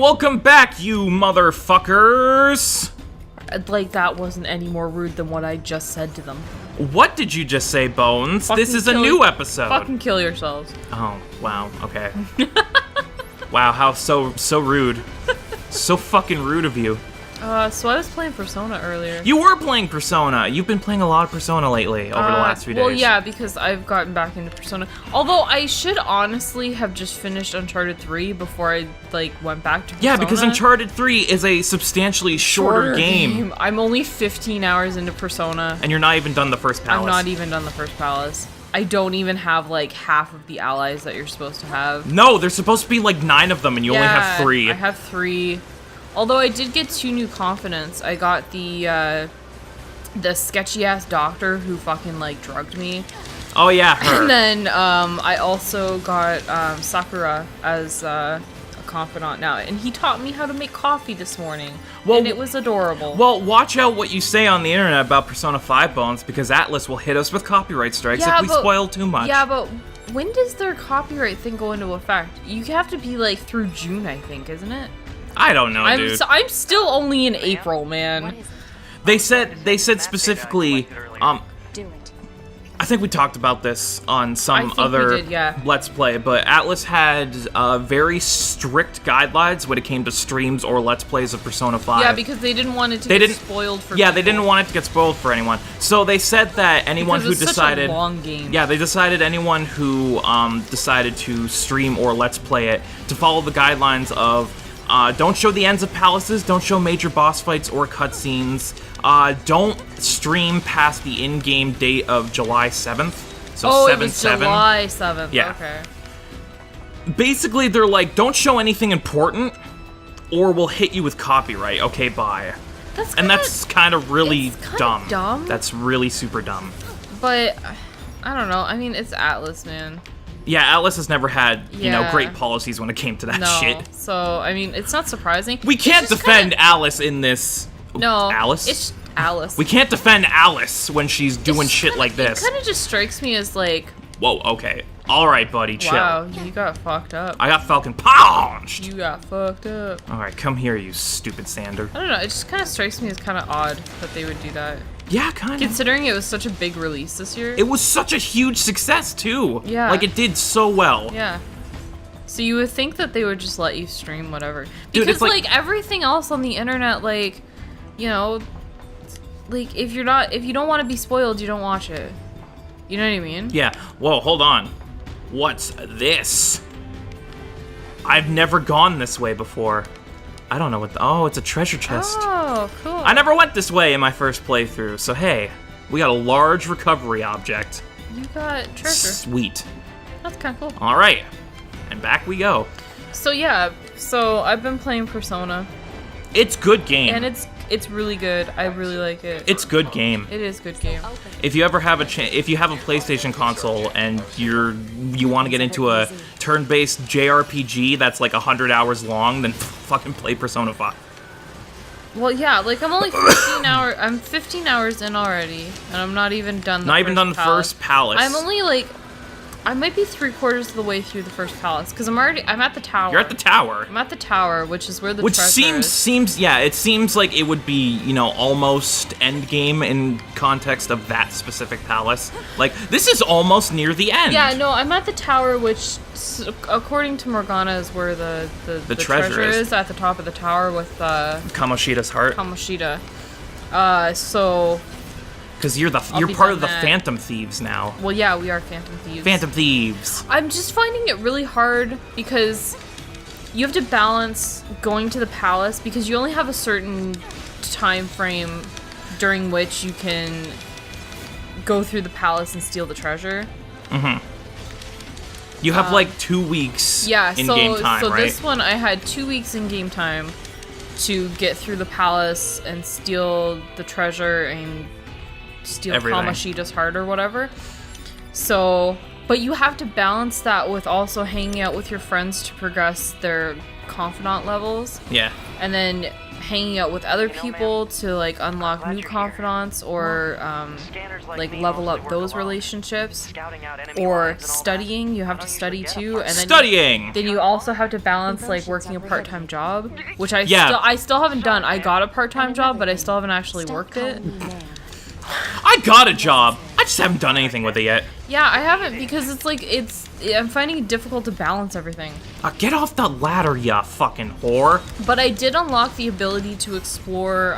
welcome back, you motherfuckers! Like, that wasn't any more rude than what I just said to them. What did you just say, Bones? This is a new episode. Fucking kill yourselves. Oh, wow, okay. Wow, how so rude. So fucking rude of you. So I was playing Persona earlier. You were playing Persona. You've been playing a lot of Persona lately, over the last few days. Well, yeah, because I've gotten back into Persona. Although, I should honestly have just finished Uncharted 3 before I, went back to Persona. Yeah, because Uncharted 3 is a substantially shorter game. I'm only 15 hours into Persona. And you're not even done the first palace. I'm not even done the first palace. I don't even have, half of the allies that you're supposed to have. No, there's supposed to be, 9 of them, and you only have 3. I have 3. Although I did get 2 new confidants. I got the sketchy-ass doctor who fucking, drugged me. Oh, yeah, her. And then, I also got, Sakura as, a confidant now. And he taught me how to make coffee this morning. Well, and it was adorable. Well, watch out what you say on the internet about Persona 5 Bones, because Atlas will hit us with copyright strikes if we spoil too much. Yeah, but when does their copyright thing go into effect? You have to be, through June, I think, isn't it? I don't know, dude. I'm still only in April, man. They said specifically, I think we talked about this on some other Let's Play, but Atlas had very strict guidelines when it came to streams or Let's Plays of Persona 5. Yeah, because they didn't want it to get spoiled for people. Yeah, they didn't want it to get spoiled for anyone. So they said that anyone who decided... such a long game. Yeah, they decided anyone who decided to stream or Let's Play it to follow the guidelines of don't show the ends of palaces, don't show major boss fights or cutscenes, don't stream past the in-game date of July 7th. So 7/7. July 7th, yeah. Okay. Basically, they're like, don't show anything important, or we'll hit you with copyright. Okay, bye. That's kind of really dumb. That's really super dumb. But, I don't know. I mean, it's Atlas, man. Yeah, Atlas has never had, great policies when it came to that shit. So, I mean, it's not surprising. We can't defend Alice in this... No. Alice? It's Alice. We can't defend Alice when she's doing shit like this. It kind of just strikes me as Whoa, okay. Alright, buddy, chill. Wow, you got fucked up. I got Falcon punched! You got fucked up. Alright, come here, you stupid Sander. I don't know, it just kind of strikes me as kind of odd that they would do that. Yeah, kind of. Considering it was such a big release this year. It was such a huge success, too. Yeah. It did so well. Yeah. So you would think that they would just let you stream whatever. Dude, because, it's everything else on the internet, if you don't want to be spoiled, you don't watch it. You know what I mean? Yeah. Whoa, hold on. What's this? I've never gone this way before. I don't know what oh, it's a treasure chest. Oh, cool. I never went this way in my first playthrough, so hey, we got a large recovery object. You got treasure. Sweet. That's kind of cool. All right, and back we go. So yeah, I've been playing Persona. It's good game. And it's really good. I really like it. It's good game. It is good game. If you ever have if you have a PlayStation console and you want to get into a turn-based JRPG that's 100 hours long, then fucking play Persona 5. Well, yeah, I'm only 15 hours. I'm 15 hours in already, and I'm not even done. The first palace. I'm only I might be 3/4 of the way through the first palace because I'm at the tower. You're at the tower. I'm at the tower, which is where the treasure seems it seems like it would be almost end game in context of that specific palace. This is almost near the end. Yeah, no, I'm at the tower, which according to Morgana is where the treasure is at the top of the tower with Kamoshida's heart. Kamoshida. So. Because you're part of the Phantom Thieves now. Well, yeah, we are Phantom Thieves. Phantom Thieves. I'm just finding it really hard because you have to balance going to the palace because you only have a certain time frame during which you can go through the palace and steal the treasure. Mm-hmm. You have 2 weeks in-game time, right? So this one, I had 2 weeks in-game time to get through the palace and steal the treasure and steal Kamoshida's heart or whatever. So, but you have to balance that with also hanging out with your friends to progress their confidant levels. Yeah. And then hanging out with other people to like unlock new confidants or like level up those relationships, or studying. You have to study too, and then Studying! then you also have to balance like working a part-time job, which I still haven't done. I got a part-time job, but I still haven't actually worked it. I got a job. I just haven't done anything with it yet. Yeah, I haven't, because it's like I'm finding it difficult to balance everything. Get off the ladder, ya fucking whore. But I did unlock the ability to explore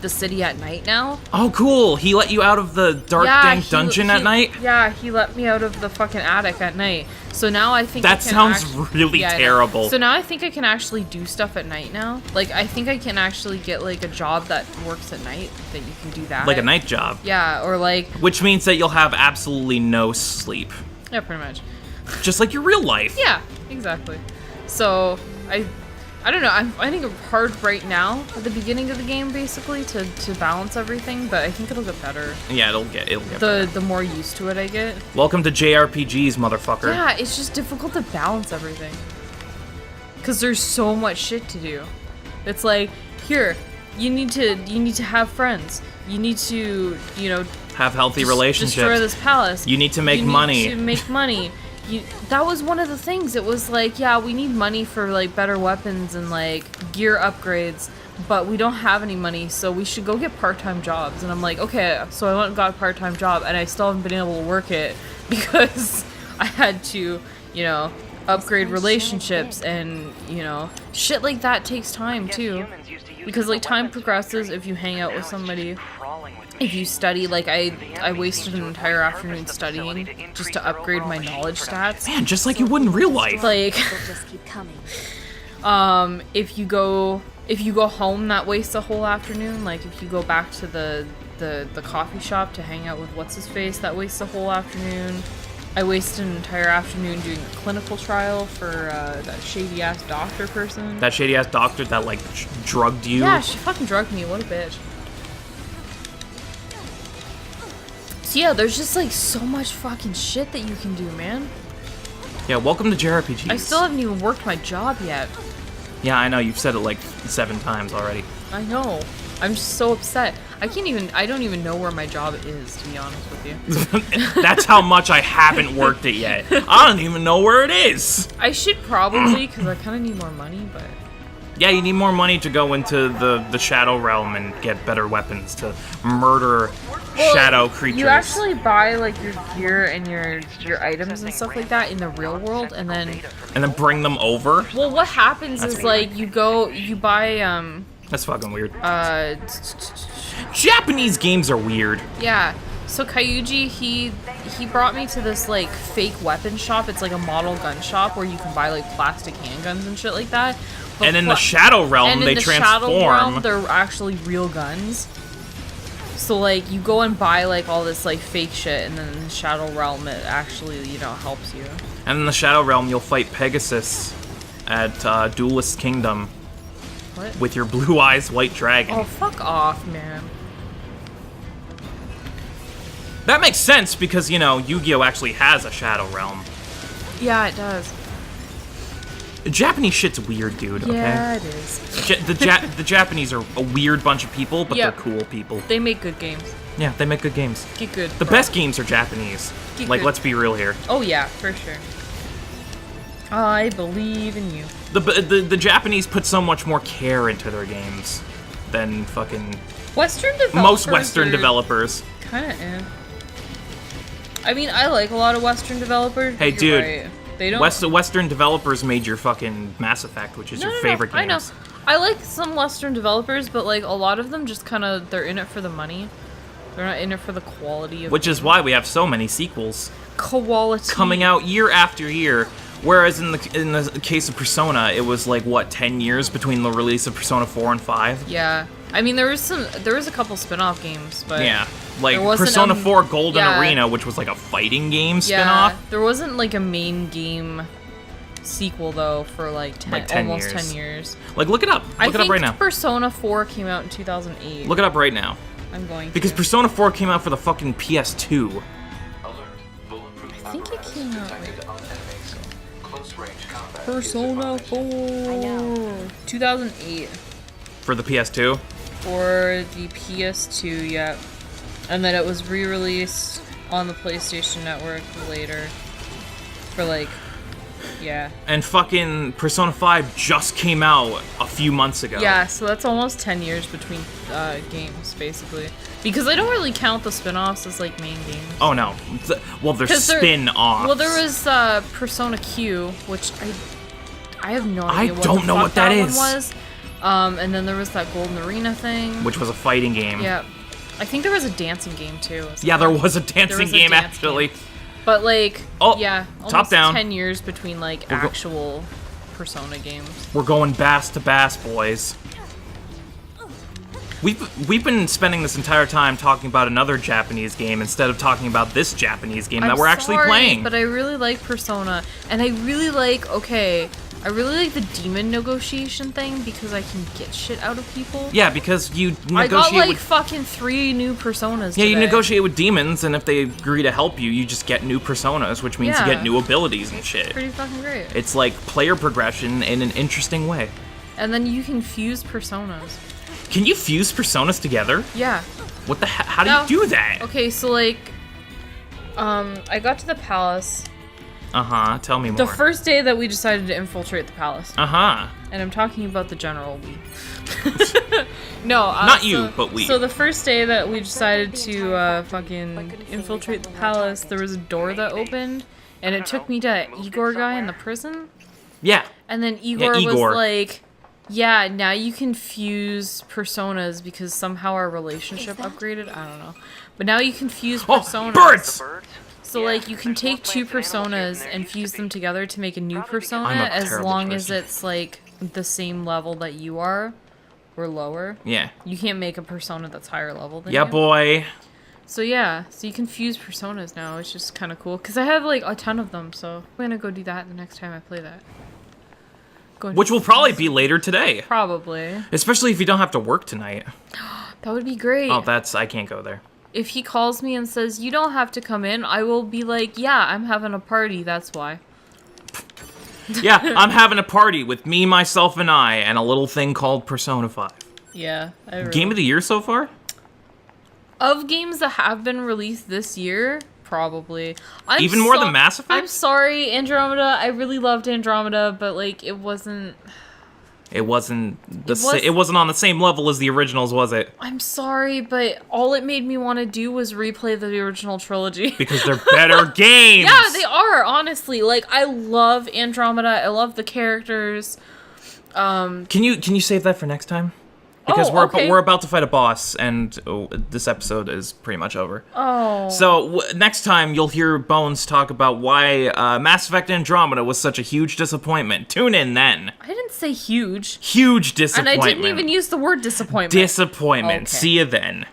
the city at night now. Oh, cool. He let you out of the dark dank dungeon at night? Yeah, he let me out of the fucking attic at night. So now I think that sounds really terrible. So now I think I can actually do stuff at night now. Like, I think I can actually get like a job that works at night, that you can do that. Like a night job. Yeah, or like... Which means that you'll have absolutely no sleep. Yeah, pretty much. Just like your real life. Yeah, exactly. So, I don't know, I'm finding it hard right now at the beginning of the game, basically, to balance everything, but I think it'll get better. Yeah, it'll get better. The more used to it I get. Welcome to JRPGs, motherfucker. Yeah, it's just difficult to balance everything. Because there's so much shit to do. It's like, here, you need to have friends. You need to, have healthy relationships. Destroy this palace. You need to make money. You need to make money. That was one of the things. It was like, yeah, we need money for like better weapons and like gear upgrades, but we don't have any money, so we should go get part-time jobs. And I'm like, okay, so I went and got a part-time job, and I still haven't been able to work it because I had to, upgrade relationships, and shit like that takes time too. Because like time progresses if you hang out with somebody. If you study, like I wasted an entire afternoon studying just to upgrade my knowledge stats. Man, just like you would in real life. Like, if you go home, that wastes a whole afternoon. Like, if you go back to the coffee shop to hang out with what's his face, that wastes a whole afternoon. I wasted an entire afternoon doing a clinical trial for that shady ass doctor person. That shady ass doctor that like drugged you. Yeah, she fucking drugged me. What a bitch. So yeah, there's just like so much fucking shit that you can do, man. Yeah, welcome to JRPGs. I still haven't even worked my job yet. Yeah, I know, you've said it like 7 times already. I know. I'm just so upset. I don't even know where my job is, to be honest with you. That's how much I haven't worked it yet. I don't even know where it is. I should probably, because I kind of need more money, but... Yeah, you need more money to go into the Shadow Realm and get better weapons to murder shadow creatures. You actually buy like your gear and your items and stuff like that in the real world, and then bring them over. Well, what happens is like you buy That's fucking weird. Japanese games are weird. Yeah. So Kayuji, he brought me to this like fake weapon shop. It's like a model gun shop where you can buy like plastic handguns and shit like that. But and in the Shadow Realm, they transform. Shadow Realm, they're actually real guns. So like you go and buy like all this like fake shit, and then in the Shadow Realm it actually helps you. And in the Shadow Realm, you'll fight Pegasus at Duelist Kingdom. What? With your blue eyes white dragon. Oh, fuck off, man. That makes sense because, Yu-Gi-Oh! Actually has a Shadow Realm. Yeah, it does. Japanese shit's weird, dude, okay? Yeah, it is. The Japanese are a weird bunch of people, but they're cool people. They make good games. Yeah, they make good games. Get good. The best games are Japanese. Get like, good. let's be real here. Oh, yeah, for sure. I believe in you. The Japanese put so much more care into their games than fucking... most Western developers. Kinda, I mean, I like a lot of Western developers. Hey, dude. Right. They don't... Western developers made your fucking Mass Effect, which is your favorite games. I know. I like some Western developers, but like a lot of them just kind of, they're in it for the money. They're not in it for the quality of Which is why we have so many sequels. Quality. Coming out year after year. Whereas in the case of Persona, it was like, what, 10 years between the release of Persona 4 and 5? Yeah. I mean, there was a couple spin-off games, but... Yeah. Like, Persona 4 Golden Arena, which was like a fighting game spin-off. There wasn't like a main game sequel, though, for like 10 years. Like, look it up. Look it up right now. I think Persona 4 came out in 2008. Look it up right now. I'm going to. Because Persona 4 came out for the fucking PS2. I think it came out... Persona 4. 2008. For the PS2? For the PS2, yep. And then it was re-released on the PlayStation Network later. For like, yeah. And fucking Persona 5 just came out a few months ago. Yeah, so that's almost 10 years between games, basically. Because I don't really count the spin-offs as, like, main games. Oh, no. Well, they're spin-offs. Well, there was Persona Q, which I have no idea what that is. One was. And then there was that Golden Arena thing. Which was a fighting game. Yeah. I think there was a dancing game, too. Yeah, there was a dancing game, actually. But, like, yeah, top down. 10 years between, like, actual Persona games. We're going bass to bass, boys. We've been spending this entire time talking about another Japanese game instead of talking about this Japanese game that we're actually playing. But I really like Persona, and I really like the demon negotiation thing because I can get shit out of people. Yeah, because you negotiate I got like fucking 3 new personas today. You negotiate with demons, and if they agree to help you, you just get new personas, which means you get new abilities and shit. Pretty fucking great. It's like player progression in an interesting way. And then you can fuse personas. Can you fuse personas together? Yeah. What the hell? How do you do that? Okay, so like, I got to the palace. Uh-huh, tell me more. The first day that we decided to infiltrate the palace. Uh-huh. And I'm talking about the general we. No, not you, but we. So the first day that we decided to fucking infiltrate the palace, there was a door that opened, and it took me to Igor guy in the prison. Yeah. And then Igor was like, yeah, now you can fuse personas because somehow our relationship upgraded. I don't know. But now you can fuse personas. Oh, birds! So, like, you can take 2 personas and fuse them together to make a new persona as long as it's, like, the same level that you are or lower. Yeah. You can't make a persona that's higher level than you. Yeah, boy. So, yeah. So, you can fuse personas now, which is kind of cool. Because I have, like, a ton of them, so I'm going to go do that the next time I play that. Which will probably be later today. Probably. Especially if you don't have to work tonight. That would be great. Oh, I can't go there. If he calls me and says, you don't have to come in, I will be like, yeah, I'm having a party, that's why. Yeah, I'm having a party with me, myself, and I, and a little thing called Persona 5. Yeah. Game of the year so far? Of games that have been released this year, probably. Even more than Mass Effect? I'm sorry, Andromeda. I really loved Andromeda, but like it wasn't on the same level as the originals, was it? I'm sorry, but all it made me want to do was replay the original trilogy. Because they're better games. Yeah, they are, honestly. Like, I love Andromeda. I love the characters. Can you save that for next time? Because we're about to fight a boss, and this episode is pretty much over. Oh. So next time you'll hear Bones talk about why Mass Effect Andromeda was such a huge disappointment. Tune in then. I didn't say huge. Huge disappointment. And I didn't even use the word disappointment. Disappointment. Okay. See you then.